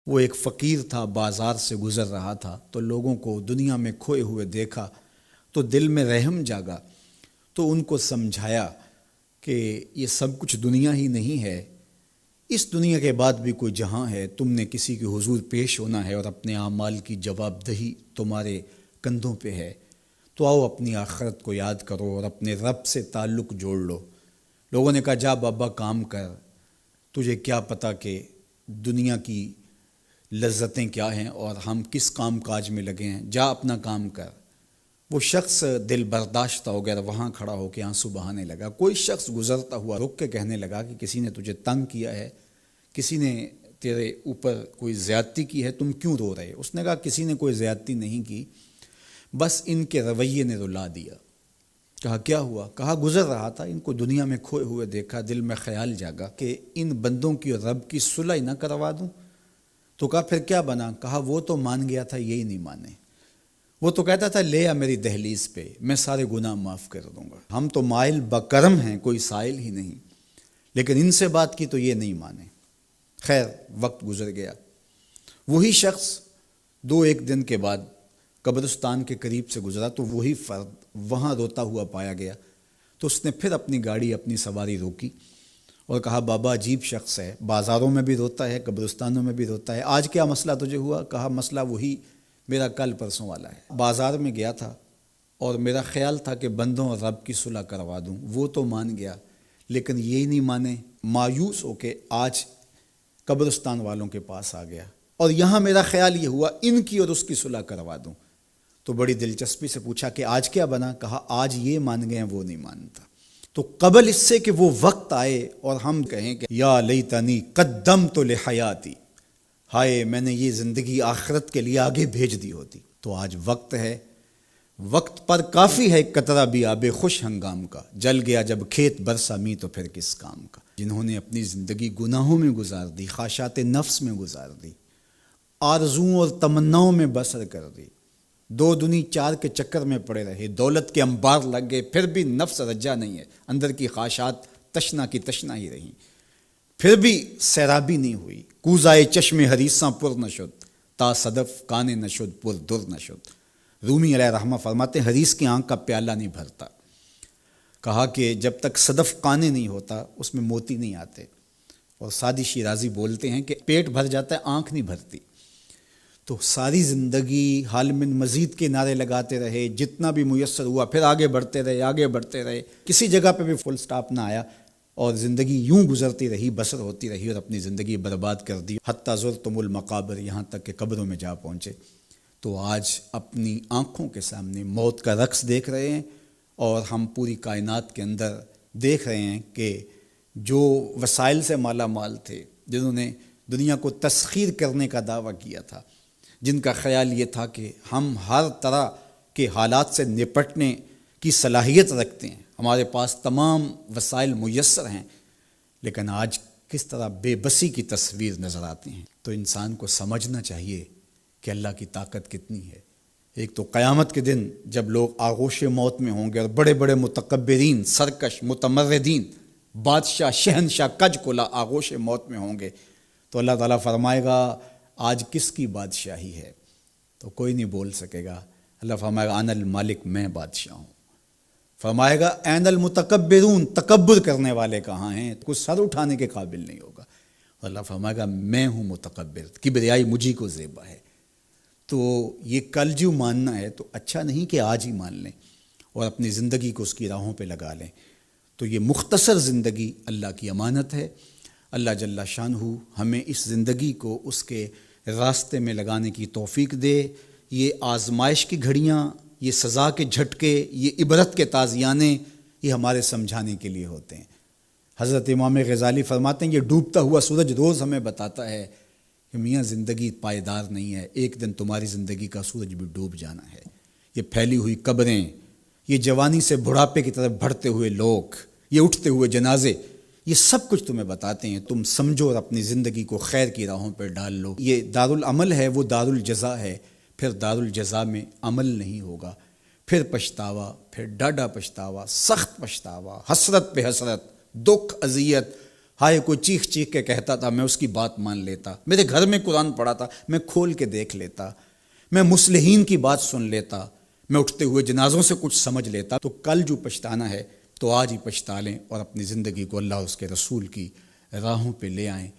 وہ ایک فقیر تھا، بازار سے گزر رہا تھا تو لوگوں کو دنیا میں کھوئے ہوئے دیکھا تو دل میں رحم جاگا، تو ان کو سمجھایا کہ یہ سب کچھ دنیا ہی نہیں ہے، اس دنیا کے بعد بھی کوئی جہاں ہے، تم نے کسی کے حضور پیش ہونا ہے اور اپنے اعمال کی جواب دہی تمہارے کندھوں پہ ہے، تو آؤ اپنی آخرت کو یاد کرو اور اپنے رب سے تعلق جوڑ لو۔ لوگوں نے کہا جا بابا کام کر، تجھے کیا پتہ کہ دنیا کی لذتیں کیا ہیں اور ہم کس کام کاج میں لگے ہیں، جا اپنا کام کر۔ وہ شخص دل برداشتہ ہو گیا، وہاں کھڑا ہو کے آنسو بہانے لگا۔ کوئی شخص گزرتا ہوا رک کے کہنے لگا کہ کسی نے تجھے تنگ کیا ہے، کسی نے تیرے اوپر کوئی زیادتی کی ہے، تم کیوں رو رہے؟ اس نے کہا کسی نے کوئی زیادتی نہیں کی، بس ان کے رویے نے رلا دیا۔ کہا کیا ہوا؟ کہا گزر رہا تھا، ان کو دنیا میں کھوئے ہوئے دیکھا، دل میں خیال جاگا کہ ان بندوں کی اور رب کی صلح ہی نہ کروا دوں۔ تو کہا پھر کیا بنا؟ کہا وہ تو مان گیا تھا، یہی نہیں مانے۔ وہ تو کہتا تھا لے آ میری دہلیز پہ، میں سارے گناہ معاف کر دوں گا، ہم تو مائل بکرم ہیں، کوئی سائل ہی نہیں، لیکن ان سے بات کی تو یہ نہیں مانے۔ خیر وقت گزر گیا۔ وہی شخص دو ایک دن کے بعد قبرستان کے قریب سے گزرا تو وہی فرد وہاں روتا ہوا پایا گیا، تو اس نے پھر اپنی گاڑی، اپنی سواری روکی اور کہا بابا عجیب شخص ہے، بازاروں میں بھی روتا ہے، قبرستانوں میں بھی روتا ہے، آج کیا مسئلہ تجھے ہوا؟ کہا مسئلہ وہی میرا کل پرسوں والا ہے، بازار میں گیا تھا اور میرا خیال تھا کہ بندوں اور رب کی صلح کروا دوں، وہ تو مان گیا لیکن یہی نہیں مانے، مایوس ہو کے آج قبرستان والوں کے پاس آ گیا اور یہاں میرا خیال یہ ہوا ان کی اور اس کی صلح کروا دوں۔ تو بڑی دلچسپی سے پوچھا کہ آج کیا بنا؟ کہا آج یہ مان گئے ہیں، وہ نہیں مانتا۔ تو قبل اس سے کہ وہ وقت آئے اور ہم کہیں کہ یا لیتنی قدمت لحیاتی، ہائے میں نے یہ زندگی آخرت کے لیے آگے بھیج دی ہوتی، تو آج وقت ہے، وقت پر کافی ہے ایک قطرہ بھی آب خوش ہنگام کا، جل گیا جب کھیت برسا می تو پھر کس کام کا۔ جنہوں نے اپنی زندگی گناہوں میں گزار دی، خواہشات نفس میں گزار دی، آرزوؤں اور تمناؤں میں بسر کر دی، دو دنی چار کے چکر میں پڑے رہے، دولت کے انبار لگ گئے، پھر بھی نفس رجا نہیں ہے، اندر کی خواہشات تشنا کی تشنا ہی رہیں، پھر بھی سیرابی نہیں ہوئی، کوزائے چشم حریصاں پر نشد، تا صدف کانے نشد پر در نشد۔ رومی علیہ رحمہ فرماتے ہیں حریص کی آنکھ کا پیالہ نہیں بھرتا، کہا کہ جب تک صدف کانے نہیں ہوتا اس میں موتی نہیں آتے، اور سادی شیرازی بولتے ہیں کہ پیٹ بھر جاتا ہے آنکھ نہیں بھرتی۔ تو ساری زندگی حال من مزید کے نعرے لگاتے رہے، جتنا بھی میسر ہوا پھر آگے بڑھتے رہے، آگے بڑھتے رہے، کسی جگہ پہ بھی فل سٹاپ نہ آیا اور زندگی یوں گزرتی رہی، بسر ہوتی رہی اور اپنی زندگی برباد کر دی، حتیٰ زرتم المقابر، یہاں تک کہ قبروں میں جا پہنچے۔ تو آج اپنی آنکھوں کے سامنے موت کا رقص دیکھ رہے ہیں اور ہم پوری کائنات کے اندر دیکھ رہے ہیں کہ جو وسائل سے مالا مال تھے، جنہوں نے دنیا کو تسخیر کرنے کا دعویٰ کیا تھا، جن کا خیال یہ تھا کہ ہم ہر طرح کے حالات سے نپٹنے کی صلاحیت رکھتے ہیں، ہمارے پاس تمام وسائل میسر ہیں، لیکن آج کس طرح بے بسی کی تصویر نظر آتی ہیں۔ تو انسان کو سمجھنا چاہیے کہ اللہ کی طاقت کتنی ہے۔ ایک تو قیامت کے دن جب لوگ آغوش موت میں ہوں گے اور بڑے بڑے متکبرین، سرکش، متمردین، بادشاہ، شہنشاہ، کج کلا آغوش موت میں ہوں گے، تو اللہ تعالیٰ فرمائے گا آج کس کی بادشاہی ہے؟ تو کوئی نہیں بول سکے گا۔ اللہ فرمائے گا انا المالک، میں بادشاہ ہوں۔ فرمائے گا این المتکبرون، تکبر کرنے والے کہاں ہیں؟ کچھ سر اٹھانے کے قابل نہیں ہوگا۔ اللہ فرمائے گا میں ہوں متکبر، کبریائی مجھی کو زیبا ہے۔ تو یہ کل جو ماننا ہے تو اچھا نہیں کہ آج ہی مان لیں اور اپنی زندگی کو اس کی راہوں پہ لگا لیں۔ تو یہ مختصر زندگی اللہ کی امانت ہے۔ اللہ جل شانہ ہمیں اس زندگی کو اس کے راستے میں لگانے کی توفیق دے۔ یہ آزمائش کی گھڑیاں، یہ سزا کے جھٹکے، یہ عبرت کے تازیانے، یہ ہمارے سمجھانے کے لیے ہوتے ہیں۔ حضرت امام غزالی فرماتے ہیں یہ ڈوبتا ہوا سورج روز ہمیں بتاتا ہے کہ میاں زندگی پائیدار نہیں ہے، ایک دن تمہاری زندگی کا سورج بھی ڈوب جانا ہے۔ یہ پھیلی ہوئی قبریں، یہ جوانی سے بڑھاپے کی طرف بڑھتے ہوئے لوگ، یہ اٹھتے ہوئے جنازے، یہ سب کچھ تمہیں بتاتے ہیں، تم سمجھو اور اپنی زندگی کو خیر کی راہوں پر ڈال لو۔ یہ دارالعمل ہے، وہ دارالجزا ہے، پھر دارالجزا میں عمل نہیں ہوگا، پھر پچھتاوا، پھر ڈاڈا پچھتاوا، سخت پچھتاوا، حسرت پہ حسرت، دکھ، اذیت، ہائے کوئی چیخ چیخ کے کہتا تھا، میں اس کی بات مان لیتا، میرے گھر میں قرآن پڑھا تھا، میں کھول کے دیکھ لیتا، میں مصلحین کی بات سن لیتا، میں اٹھتے ہوئے جنازوں سے کچھ سمجھ لیتا۔ تو کل جو پچھتانا ہے تو آج ہی پچھتا لیں اور اپنی زندگی کو اللہ اس کے رسول کی راہوں پہ لے آئیں۔